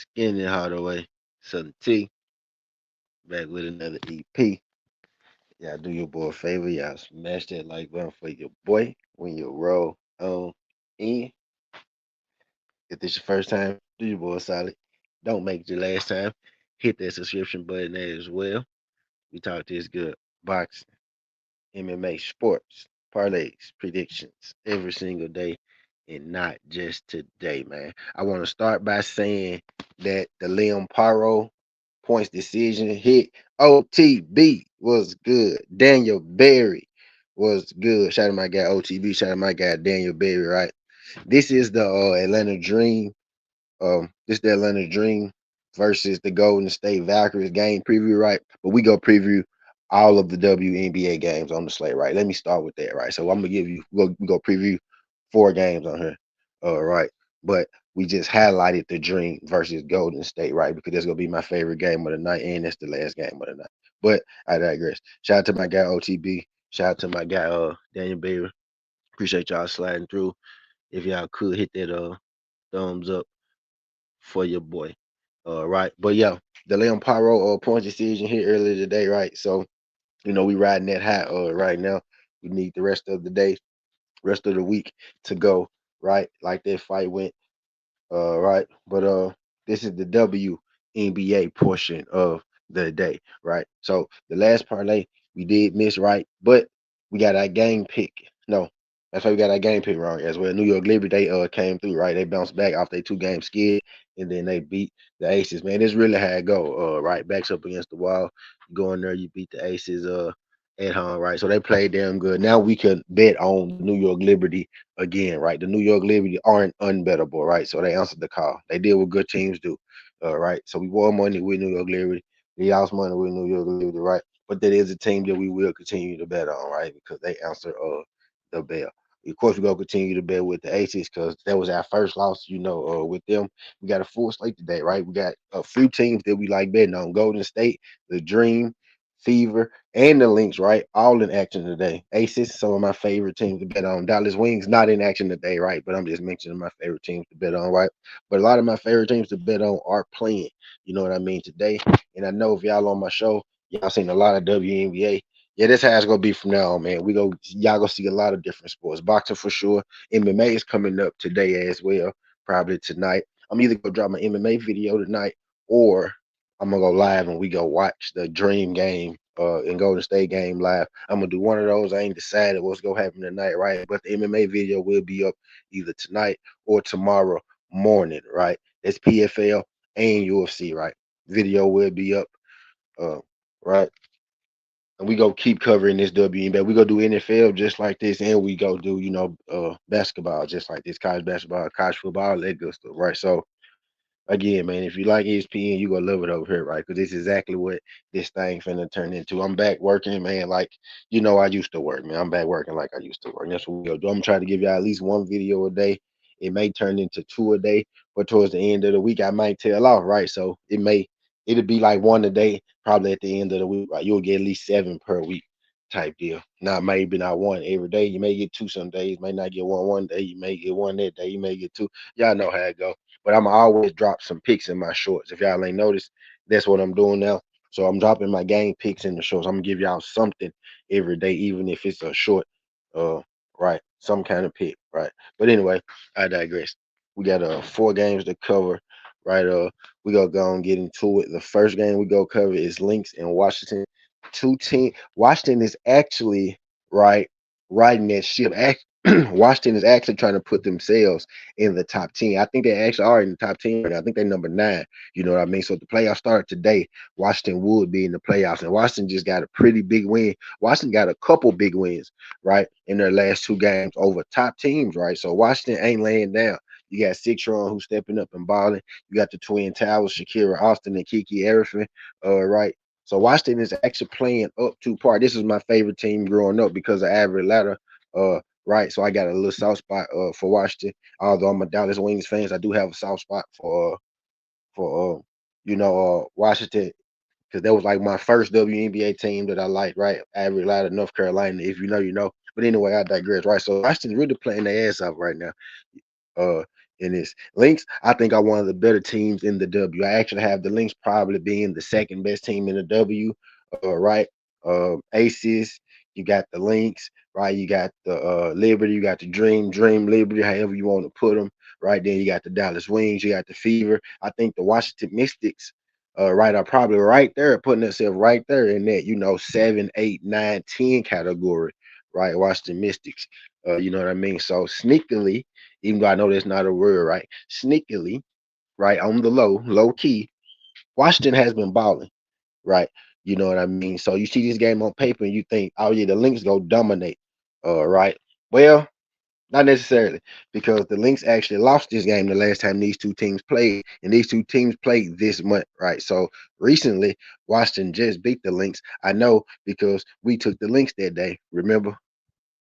Skinny Hardaway, Southern T, back with another EP. Y'all do your boy a favor, y'all smash that like button for your boy when you roll on in. If this your first time, do your boy a solid. Don't make it your last time. Hit that subscription button there as well. We talk this good boxing, MMA, sports, parlays, predictions every single day, and not just today, man. I want to start by saying that the Liam Paro points decision hit. OTB was good. Daniel Berry was good. Shout out to my guy OTB. Shout out to my guy Daniel Berry. Right. This is the Atlanta Dream. This is the Atlanta Dream versus the Golden State Valkyries game preview. Right. But we go preview all of the WNBA games on the slate. Right. Let me start with that. Right. So I'm gonna give you. We go preview 4 games on here. Right. But we just highlighted the Dream versus Golden State, right? Because that's gonna be my favorite game of the night, and that's the last game of the night. But I digress. Shout out to my guy OTB. Shout out to my guy Daniel Baker. Appreciate y'all sliding through. If y'all could hit that thumbs up for your boy. Right. But yeah, the Leon Pyro point decision here earlier today, right? So we riding that high right now. We need the rest of the day, rest of the week to go, right? Like that fight went. Right. But this is the WNBA portion of the day, right? So the last parlay we did miss, right? But we got our game pick. No, that's why we got our game pick wrong as well. New York Liberty, they came through, right? They bounced back off their 2 game skid, and then they beat the Aces. Man, this really how it go. Right, backs up against the wall. You go in there, you beat the Aces. At home, right? So they played damn good. Now we can bet on New York Liberty again, right? The New York Liberty aren't unbettable, right? So they answered the call. They did what good teams do, right? So we won money with New York Liberty. We lost money with New York Liberty, right? But that is a team that we will continue to bet on, right? Because they answer the bell. Of course, we're gonna continue to bet with the Aces because that was our first loss, with them. We got a full slate today, right? We got a few teams that we like betting on. Golden State, the Dream, Fever, and the Lynx, right? All in action today. Aces, some of my favorite teams to bet on. Dallas Wings, not in action today, right? But I'm just mentioning my favorite teams to bet on, right? But a lot of my favorite teams to bet on are playing. You know what I mean? Today. And I know if y'all on my show, y'all seen a lot of WNBA. Yeah, that's how it's gonna be from now on, man. Y'all gonna see a lot of different sports. Boxing for sure. MMA is coming up today as well, probably tonight. I'm either gonna drop my MMA video tonight or I'm gonna go live and we go watch the Dream game and Golden State game live. I'm gonna do one of those. I ain't decided what's gonna happen tonight, right? But the MMA video will be up either tonight or tomorrow morning, right? That's PFL and UFC, right? Video will be up, uh, right? And we go keep covering this WNBA. We go do NFL just like this, and we go do basketball just like this, college basketball, college football, that good stuff, right? So again, man, if you like ESPN, you gonna love it over here, right? Because this is exactly what this thing finna turn into. I'm back working, man. Like I used to work, man. I'm back working like I used to work. And that's what we gonna do. I'm gonna try to give y'all at least one video a day. It may turn into 2 a day, but towards the end of the week, I might tail off, right? So it'll be like 1 a day, probably at the end of the week, right? You'll get at least 7 per week type deal. Not maybe not 1 every day. You may get 2 some days, may not get one day, you may get 1 that day, you may get 2. Y'all know how it go. But I'm always drop some picks in my shorts. If y'all ain't noticed, that's what I'm doing now. So I'm dropping my game picks in the shorts. I'm gonna give y'all something every day, even if it's a short, uh, right, some kind of pick, right. But anyway, I digress. We got 4 games to cover, right. We gonna go and get into it. The first game we go cover is Lynx in Washington. Washington is actually right riding that ship. Washington is actually trying to put themselves in the top 10. I think they actually are in the top 10 right now. I think they're number 9. You know what I mean? So if the playoffs start today, Washington would be in the playoffs. And Washington just got a pretty big win. Washington got a couple big wins, right, in their last 2 games over top teams, right? So Washington ain't laying down. You got Citron who's stepping up and balling. You got the Twin Towers, Shakira Austin and Kiki Erickson, right? So Washington is actually playing up to par. This is my favorite team growing up because of Average Ladder, right? So I got a little soft spot for Washington. Although I'm a Dallas Wings fans, I do have a soft spot for Washington because that was like my first WNBA team that I liked, right? Average Ladder, North Carolina. If you know, you know. But anyway, I digress, right? So Washington's really playing their ass off right now. Uh, in this. Lynx, I think, are one of the better teams in the W. I actually have the Lynx probably being the second best team in the W. Right. Aces, you got the Lynx, right? You got the Liberty, you got the Dream Liberty, however you want to put them. Right. Then you got the Dallas Wings, you got the Fever. I think the Washington Mystics, right, are probably right there, putting themselves right there in that, 7, 8, 9, 10 category, right? Washington Mystics. You know what I mean? So sneakily, even though I know that's not a word, right? Sneakily, right, on the low key, Washington has been balling, right? You know what I mean? So you see this game on paper and you think, oh yeah, the Lynx go dominate. Right. Well, not necessarily, because the Lynx actually lost this game the last time these two teams played, and these two teams played this month, right? So recently, Washington just beat the Lynx. I know because we took the Lynx that day. Remember?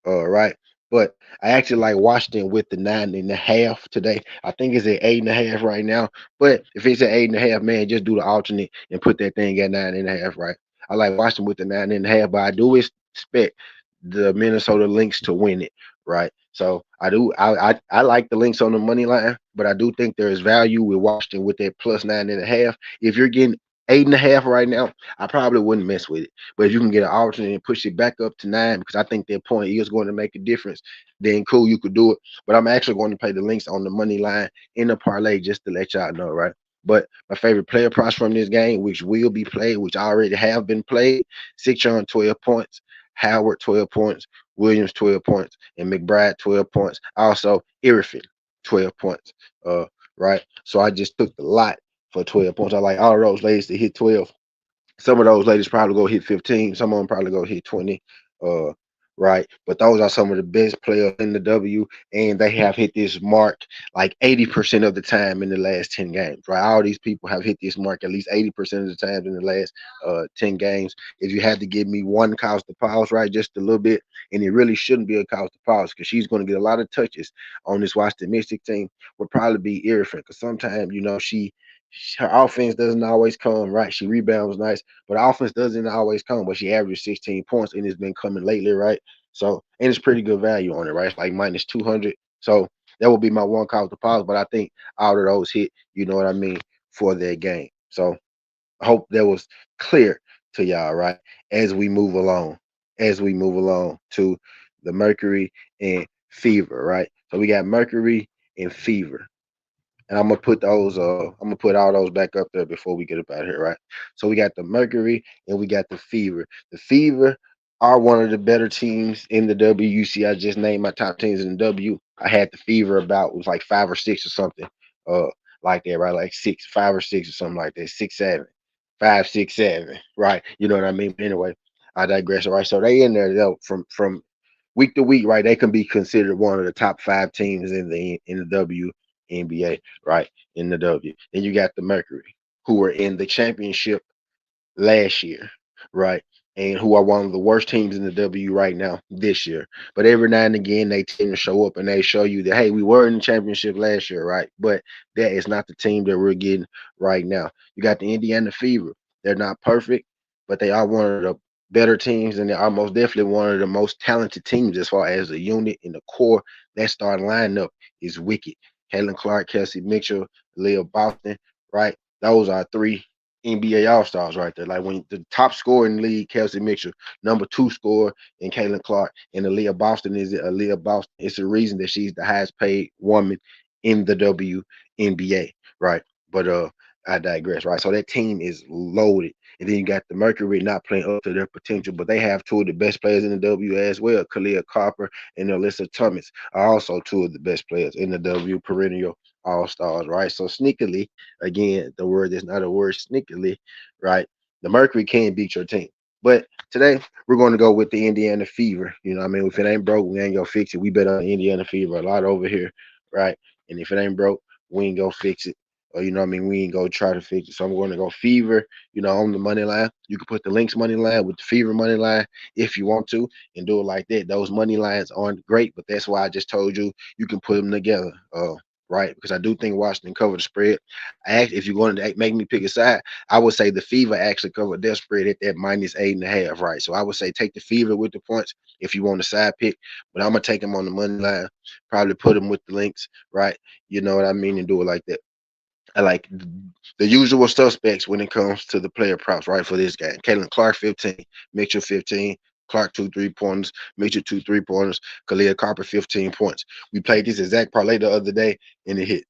Right. But I actually like Washington with the 9.5 today. I think it's at 8.5 right now. But if it's at 8.5, man, just do the alternate and put that thing at 9.5, right? I like Washington with the 9.5, but I do expect the Minnesota Lynx to win it, right? So I like the Lynx on the money line, but I do think there is value with Washington with that plus 9.5. If you're getting 8.5 right now, I probably wouldn't mess with it. But if you can get an alternate and push it back up to 9, because I think that point is going to make a difference, then cool, you could do it. But I'm actually going to play the Lynx on the money line in the parlay just to let y'all know, right? But my favorite player props from this game, which will be played, which already have been played, Citron 12 points, Howard 12 points, Williams 12 points, and McBride 12 points. Also, Irrifin 12 points. Right. So I just took the lot for 12 points. I like all of those ladies to hit 12. Some of those ladies probably go hit 15. Some of them probably go hit 20. Uh, right. But those are some of the best players in the W, and they have hit this mark like 80% of the time in the last 10 games. Right. All these people have hit this mark at least 80% of the times in the last 10 games. If you had to give me one cause to pause, right, just a little bit, and it really shouldn't be a cause to pause because she's going to get a lot of touches on this Washington Mystic team, would probably be Irrifant because sometimes, her offense doesn't always come right. She rebounds nice, but offense doesn't always come. But she averages 16 points and it's been coming lately, right? So, and it's pretty good value on it, right? It's like minus 200. So that would be my one call to pause. But I think all of those hit, you know what I mean, for that game. So I hope that was clear to y'all, right? As we move along to the Mercury and Fever, right? So we got Mercury and Fever, and I'm gonna put all those back up there before we get up out of here, right? So we got the Mercury and we got the Fever. The Fever are one of the better teams in the WUC. I just named my top teams in the W. I had the Fever about, it was like 5 or 6 or something, uh, like that, right? Like 5 or 6 or something like that, 6, 7, 5, 6, 7, right? You know what I mean? But anyway, I digress. All right, so they in there though from week to week, right? They can be considered one of the top 5 teams in the WNBA, right? In the W. Then you got the Mercury, who were in the championship last year, right? And who are one of the worst teams in the W right now this year. But every now and again, they tend to show up and they show you that, hey, we were in the championship last year, right? But that is not the team that we're getting right now. You got the Indiana Fever. They're not perfect, but they are one of the better teams, and they are most definitely one of the most talented teams as far as the unit in the core. That starting lineup is wicked. Caitlin Clark, Kelsey Mitchell, Leah Boston, right? Those are 3 NBA All Stars right there. Like when the top scorer in the league, Kelsey Mitchell, number 2 scorer in Caitlin Clark, and Aaliyah Boston is Aaliyah Boston. It's the reason that she's the highest paid woman in the WNBA, right? But I digress, right? So that team is loaded. And then you got the Mercury not playing up to their potential, but they have 2 of the best players in the W as well. Kalia Copper and Alyssa Thomas are also 2 of the best players in the W, perennial All Stars, right? So sneakily, again, the word is not a word, sneakily, right? The Mercury can beat your team. But today we're going to go with the Indiana Fever. You know what I mean? If it ain't broke, we ain't gonna fix it. We bet on the Indiana Fever a lot over here, right? And if it ain't broke, we ain't gonna fix it. Or you know what I mean, we ain't gonna try to fix it. So I'm going to go Fever, on the money line. You can put the Lynx money line with the Fever money line if you want to, and do it like that. Those money lines aren't great, but that's why I just told you you can put them together. right? Because I do think Washington covered the spread. If you're going to make me pick a side, I would say the Fever actually covered their spread at that -8.5, right? So I would say take the Fever with the points if you want a side pick, but I'm gonna take them on the money line, probably put them with the Lynx, right? You know what I mean, and do it like that. I like the usual suspects when it comes to the player props, right, for this game. Caitlin Clark, 15, Mitchell, 15, Clark, 2 3-pointers, Mitchell, 2 3-pointers, Kalia Carper, 15 points. We played this exact parlay the other day and it hit,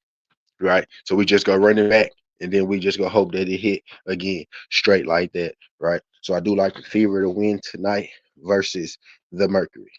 right? So we just go run it back and then we just go hope that it hit again, straight like that, right? So I do like the Fever to win tonight versus the Mercury.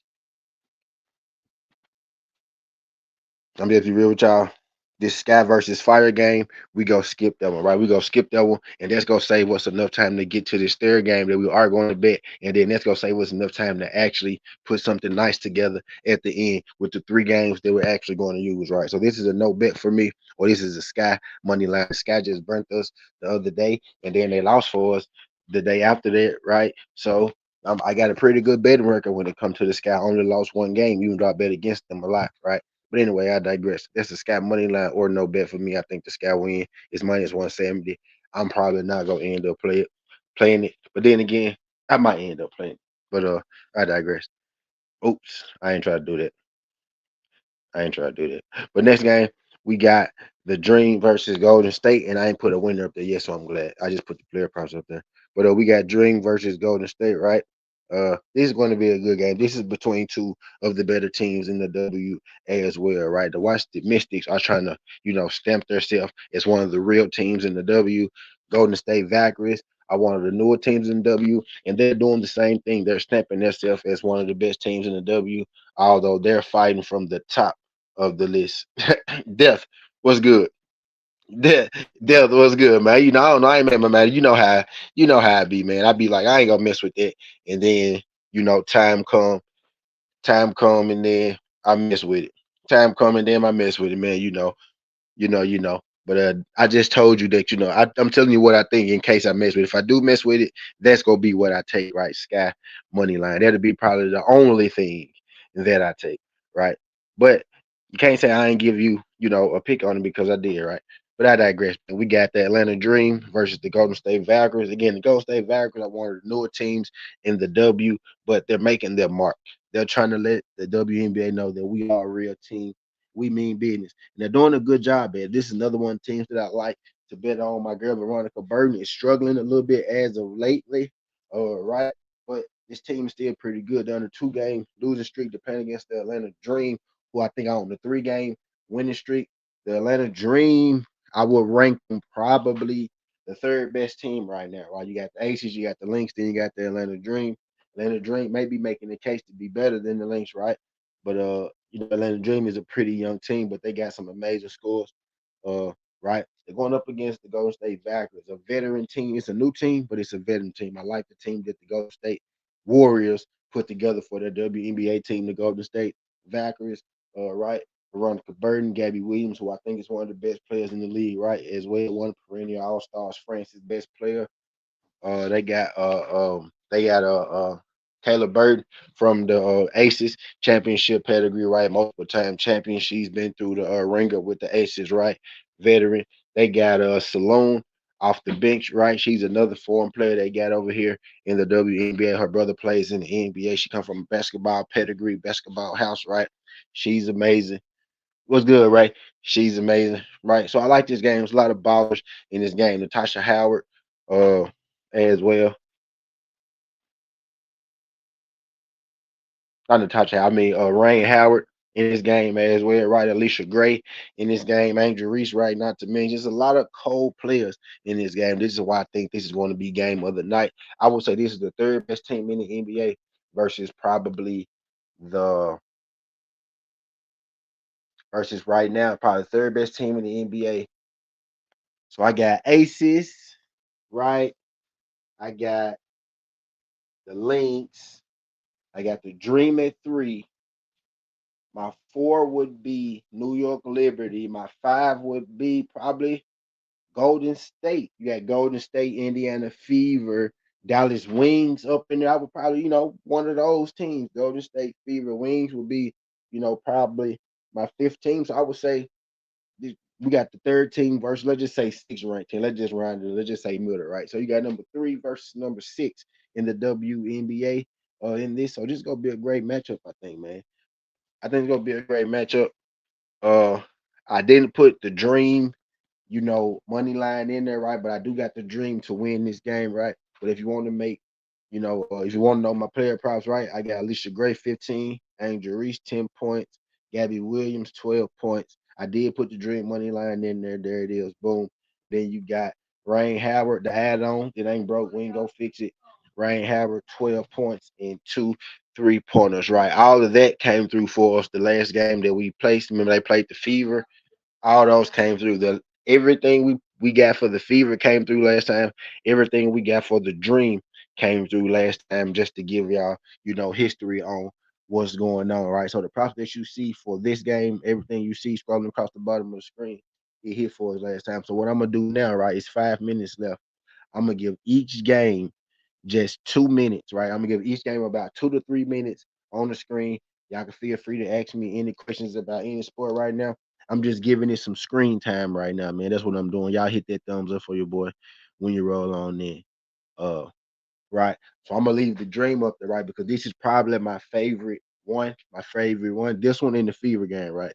I'm just be real with y'all. This Sky versus Fire game, we go skip that one, right? We go skip that one, and that's gonna save us enough time to get to this third game that we are going to bet, and then that's gonna save us enough time to actually put something nice together at the end with the 3 games that we're actually going to use, right? So this is a no bet for me, or this is a Sky money line. Sky just burnt us the other day, and then they lost for us the day after that, right? So I got a pretty good betting record when it comes to the Sky. I only lost 1 game, even though I bet against them a lot, right? But anyway, I digress. That's the Sky money line or no bet for me. I think the Sky win is -170. I'm probably not gonna end up playing it. But then again, I might end up playing it. But I digress. Oops, I ain't trying to do that. I ain't trying to do that. But next game, we got the Dream versus Golden State, and I ain't put a winner up there yet, so I'm glad. I just put the player props up there. But we got Dream versus Golden State, right? This is going to be a good game. This is between two of the better teams in the WA as well, right? The Washington Mystics are trying to, stamp themselves as one of the real teams in the W. Golden State Valkyries are one of the newer teams in W, and they're doing the same thing. They're stamping themselves as one of the best teams in the W, although they're fighting from the top of the list. Death was good. Death, Death was good, man. I don't know. I ain't mad, man. You know how I be, man. I be like, I ain't gonna mess with that, and then time come, and then I mess with it. Time come, and then I mess with it, man. you know. But I just told you that I'm telling you what I think in case I mess with it. If I do mess with it, that's gonna be what I take, right? Sky money line. That'll be probably the only thing that I take, right? But you can't say I ain't give you, a pick on it because I did, right? But I digress. We got the Atlanta Dream versus the Golden State Valkyries. Again, the Golden State Valkyries are one of the newer teams in the W, but they're making their mark. They're trying to let the WNBA know that we are a real team. We mean business. And they're doing a good job at it. This is another one of the teams that I like to bet on. My girl Veronica Burton is struggling a little bit as of lately. Right. But this team is still pretty good. They're on a 2-game losing streak, depending against the Atlanta Dream, who I think are on the 3-game winning streak. The Atlanta Dream, I would rank them probably the third best team right now. Right. You got the Aces, you got the Lynx, then you got the Atlanta Dream. Atlanta Dream may be making the case to be better than the Lynx, right? But Atlanta Dream is a pretty young team, but they got some amazing scores. Uh, right? They're going up against the Golden State Valkyries, a veteran team. It's a new team, but it's a veteran team. I like the team that the Golden State Warriors put together for their WNBA team, the Golden State Valkyries. Right? Veronica Burton, Gabby Williams, who I think is one of the best players in the league, right? As well, one of perennial All Stars, France's best player. They got Kayla Bird from the Aces championship pedigree, right? Multiple time champion. She's been through the ringer with the Aces, right? Veteran. They got Saloon off the bench, right? She's another foreign player they got over here in the WNBA. Her brother plays in the NBA. She comes from a basketball pedigree, basketball house, right? She's amazing. What's good, right? She's amazing, right? So I like this game. There's a lot of ballers in this game. Natasha Howard, uh, as well. Not Natasha, I mean Rain Howard in this game as well, right? Alicia Gray in this game, Angel Reese, right? Not to mention, just a lot of cold players in this game. This is why I think this is going to be game of the night. I would say this is the third best team in the NBA versus probably the versus right now, probably the third best team in the NBA. So I got Aces, right? I got the Lynx. I got the Dream at 3. My 4 would be New York Liberty. My 5 would be probably Golden State. You got Golden State, Indiana Fever, Dallas Wings up in there. I would probably, one of those teams. Golden State Fever Wings would be, probably my 15. So I would say we got the third team versus, let's just say, six ranked team. Let's just round it. Let's just say middle, right? So you got number 3 versus number 6 in the WNBA in this. So this is gonna be a great matchup, I think, man. I think it's gonna be a great matchup. Uh, I didn't put the dream, money line in there, right? But I do got the dream to win this game, right? But if you want to make, if you want to know my player props, right? I got Alicia Gray 15, Angel Reese 10 points, Gabby Williams 12 points. I did put the dream money line in there. There it is. Boom. Then you got Rain Howard, the add-on. It ain't broke. We ain't go fix it. Rain Howard 12 points and 2 3-pointers, right? All of that came through for us the last game that we placed. Remember, they played the Fever. All those came through. The everything we got for the Fever came through last time. Everything we got for the Dream came through last time. Just to give y'all, history on what's going on, right? So the props that you see for this game, everything you see scrolling across the bottom of the screen, it hit for us last time. So what I'm gonna do now, right? It's 5 minutes left. I'm gonna give each game just 2 minutes, right? I'm gonna give each game about 2 to 3 minutes on the screen. Y'all can feel free to ask me any questions about any sport right now. I'm just giving it some screen time right now, man. That's what I'm doing. Y'all hit that thumbs up for your boy when you roll on in. Uh, right. So I'm gonna leave the dream up there, right? Because this is probably my favorite one. My favorite one. This one in the fever game, right?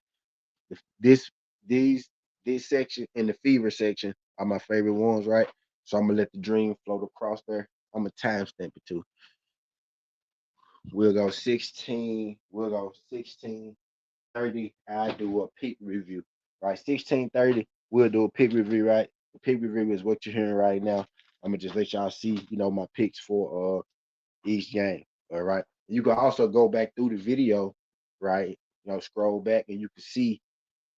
This these this section in the fever section are my favorite ones, right? So I'm gonna let the dream float across there. I'm gonna timestamp it too. We'll go 16. We'll go 16:30. I do a peak review. Right. 16:30. We'll do a pick review, right? The pick review is what you're hearing right now. I'm gonna just let y'all see, my picks for each game. All right. You can also go back through the video, right? Scroll back and you can see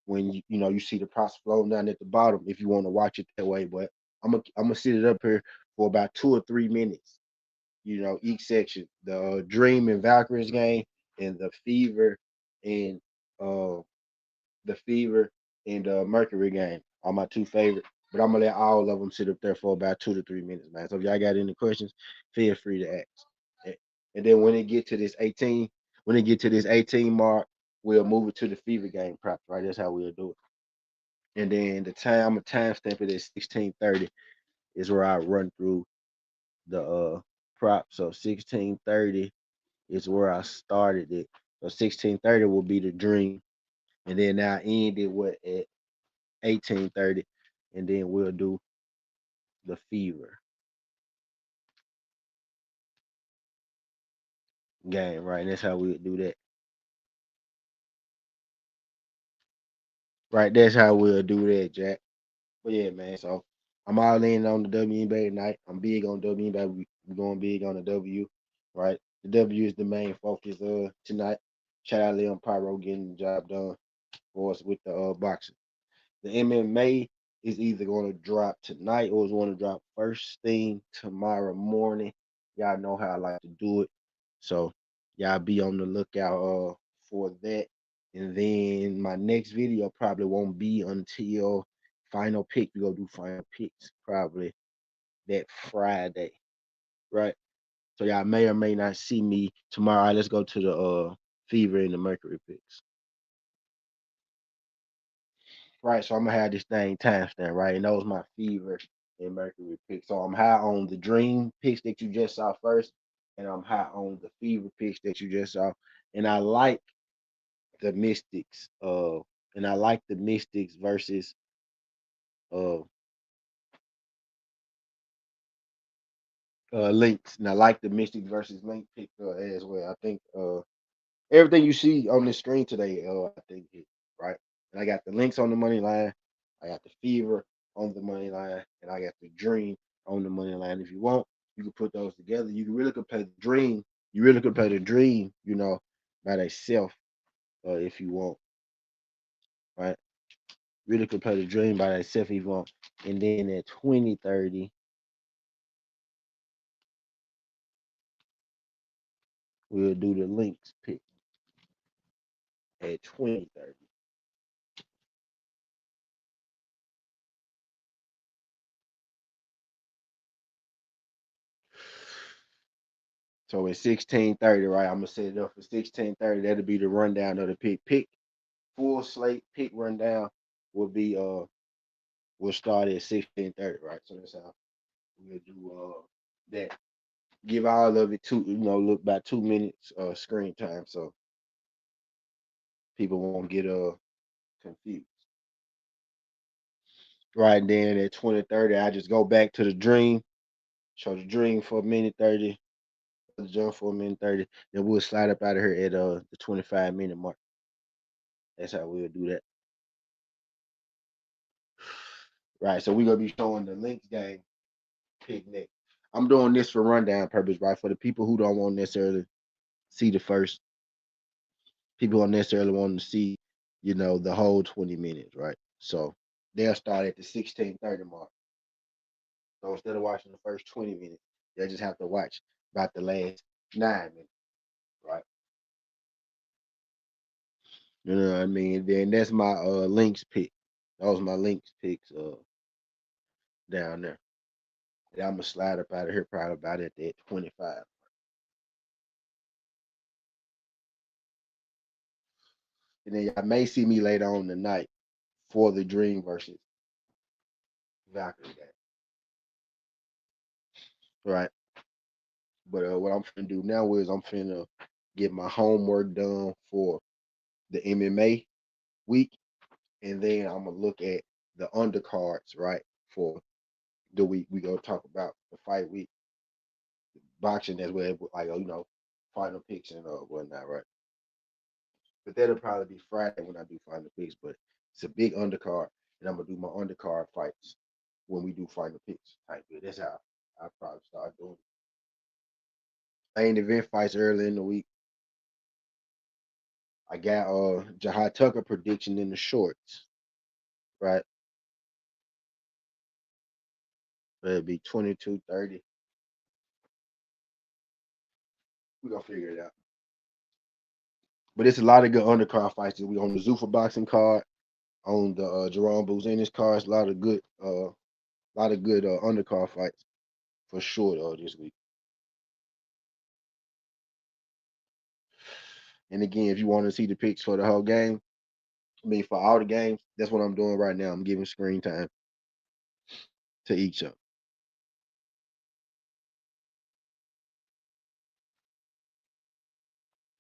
when you see the props floating down at the bottom if you want to watch it that way. But I'm gonna sit it up here for about 2 or 3 minutes. Each section. The Dream and Valkyries game and and uh the Fever and the Mercury game are my two favorite. But I'm gonna let all of them sit up there for about 2 to 3 minutes, man. So if y'all got any questions, feel free to ask. And and then when it get to this 18 mark, we'll move it to the Fever game props, right? That's how we'll do it. And then the time, a timestamp it is 16:30 is where I run through the prop. So 16:30 is where I started it. So 16:30 will be the dream. And then I end it at 18:30. And then we'll do the fever game, right? And that's how we do that. Right, that's how we'll do that, Jack. But yeah, man. So I'm all in on the WNBA tonight. I'm big on WNBA. We going big on the W, right? The W is the main focus tonight. Shout out Leon Pyro getting the job done for us with the boxing. The MMA is either going to drop tonight or it's going to drop first thing tomorrow morning. Y'all know how I like to do it. So y'all be on the lookout for that. And then my next video probably won't be until final pick. We go do final picks probably that Friday, right? So y'all may or may not see me tomorrow. All right, let's go to the Fever and the Mercury picks. Right, so I'm gonna have this thing timestamp, right? And those my Fever and Mercury picks. So I'm high on the Dream picks that you just saw first, and I'm high on the Fever picks that you just saw. And I like the Mystics, versus uh Lynx. And I like the Mystics versus Lynx pick as well. I think everything you see on the screen today, I think it right. And I got the Lynx on the money line. I got the Fever on the money line, and I got the Dream on the money line. If you want, you can put those together. You can really could play the Dream. You really could play the Dream, by themselves, if you want, right? Really could play the Dream by themselves if you want. And then at 20:30, we'll do the Lynx pick at 20:30. So at 16:30, right? I'm gonna set it up for 16:30. That'll be the rundown of the pick. Full slate pick rundown. will be we'll start at 16:30, right? So that's how we'll do that. Give all of it look about 2 minutes screen time so people won't get confused. Right then at 20:30, I just go back to the dream, show the dream for a minute 30, the jump for a minute 30, then we'll slide up out of here at the 25-minute mark. That's how we'll do that. Right. So we're gonna be showing the Lynx game picnic. I'm doing this for rundown purpose, right? For the people who don't want necessarily see the first, people don't necessarily want to see, the whole 20 minutes, right? So they'll start at the 16:30 mark. So instead of watching the first 20 minutes, they'll just have to watch about the last 9 minutes, right? You know what I mean? Then that's my Lynx pick. Those my Lynx picks down there. And I'm gonna slide up out of here probably about at that 25. And then y'all may see me later on tonight for the Dream versus Valkyrie game. Right. But what I'm finna do now is I'm finna get my homework done for the MMA week, and then I'm gonna look at the undercards, right, for the week. We gonna talk about the fight week, boxing as well, like final picks and whatnot, right? But that'll probably be Friday when I do final picks. But it's a big undercard, and I'm gonna do my undercard fights when we do final picks type. That's how I probably start doing it. Main event fights early in the week. I got Jahad Tucker prediction in the shorts, right? It'll be 22-30. We're gonna figure it out. But it's a lot of good undercard fights. We on the Zuffa boxing card, on the Jerome Buzin's cards, a lot of good undercard fights for sure this week. And again, if you want to see the picks for the whole game, I mean for all the games, that's what I'm doing right now. I'm giving screen time to each of them.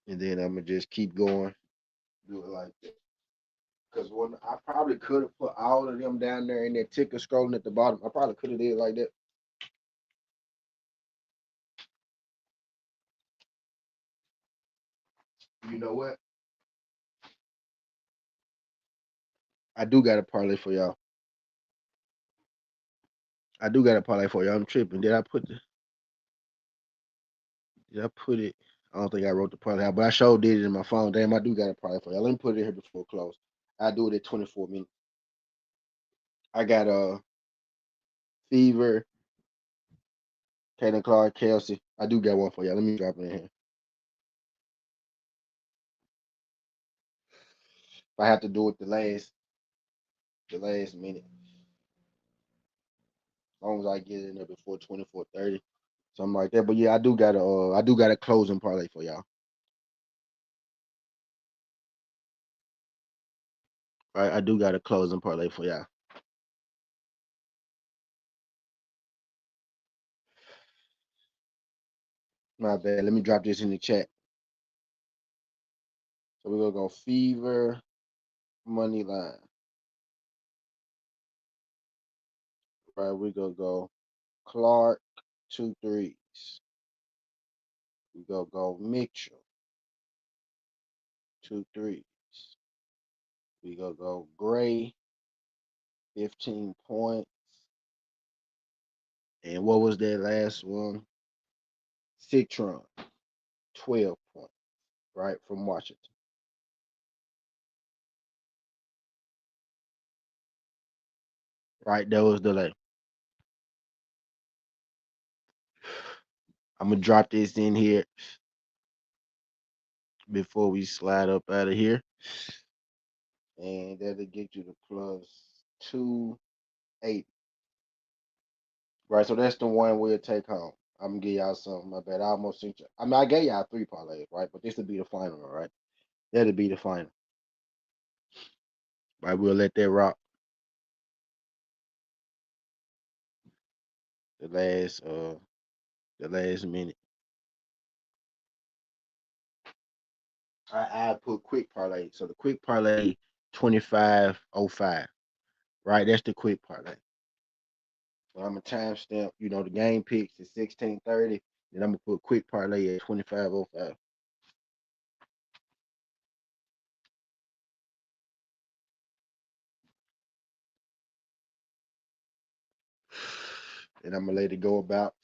And then I'm gonna just keep going, do it like that. Because when I probably could have put all of them down there in that ticker scrolling at the bottom, I probably could have did it like that. You know what? I do got a parlay for y'all. I do got a parlay for y'all. I'm tripping. Did I put it? I don't think I wrote the parlay out, but I sure did it in my phone. Damn, I do got a parlay for y'all. Let me put it here before close. I do it at 24 minutes. I got Fever, Kaden Clark, Kelsey. I do got one for y'all. Let me drop it in here. If I have to do it the last minute, as long as I get it in there before 24:30, something like that. But yeah, I do got a closing parlay for y'all. Right, I do got a closing parlay for y'all. My bad. Let me drop this in the chat. So we're gonna go Fever money line. Right, we're gonna go Clark 2 threes. We gonna go Mitchell 2 threes. We gonna go Gray 15 points. And what was that last one? Citron 12 points. Right, from Washington. Right, that was the lay. I'm gonna drop this in here before we slide up out of here. And that'll get you to plus 280. Right, so that's the one we'll take home. I'm gonna give y'all something. My bad. I almost sent you. I mean, I gave y'all 3 parlays, right? But this will be the final, right? That'll be the final. But we'll let that rock the last minute. I put quick parlay. So the quick parlay 25.05. Right, that's the quick parlay. So I'm a timestamp. The game picks is 16:30. Then I'm gonna put quick parlay at 25.05. And I'm gonna let it go about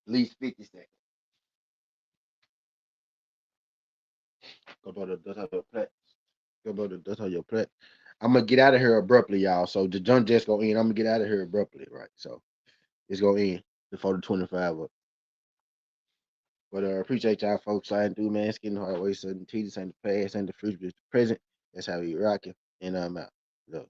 at least 50 seconds. Go to the dust of your plat. Go to the dust of your plat. I'm gonna get out of here abruptly, y'all. So the jump just go in. I'm gonna get out of here abruptly, right? So it's go in before the 25 up. But appreciate y'all folks sliding through, man. It's getting hard way. So this ain't the past, ain't the future, it's the present. That's how we rocking. And I'm out. Look.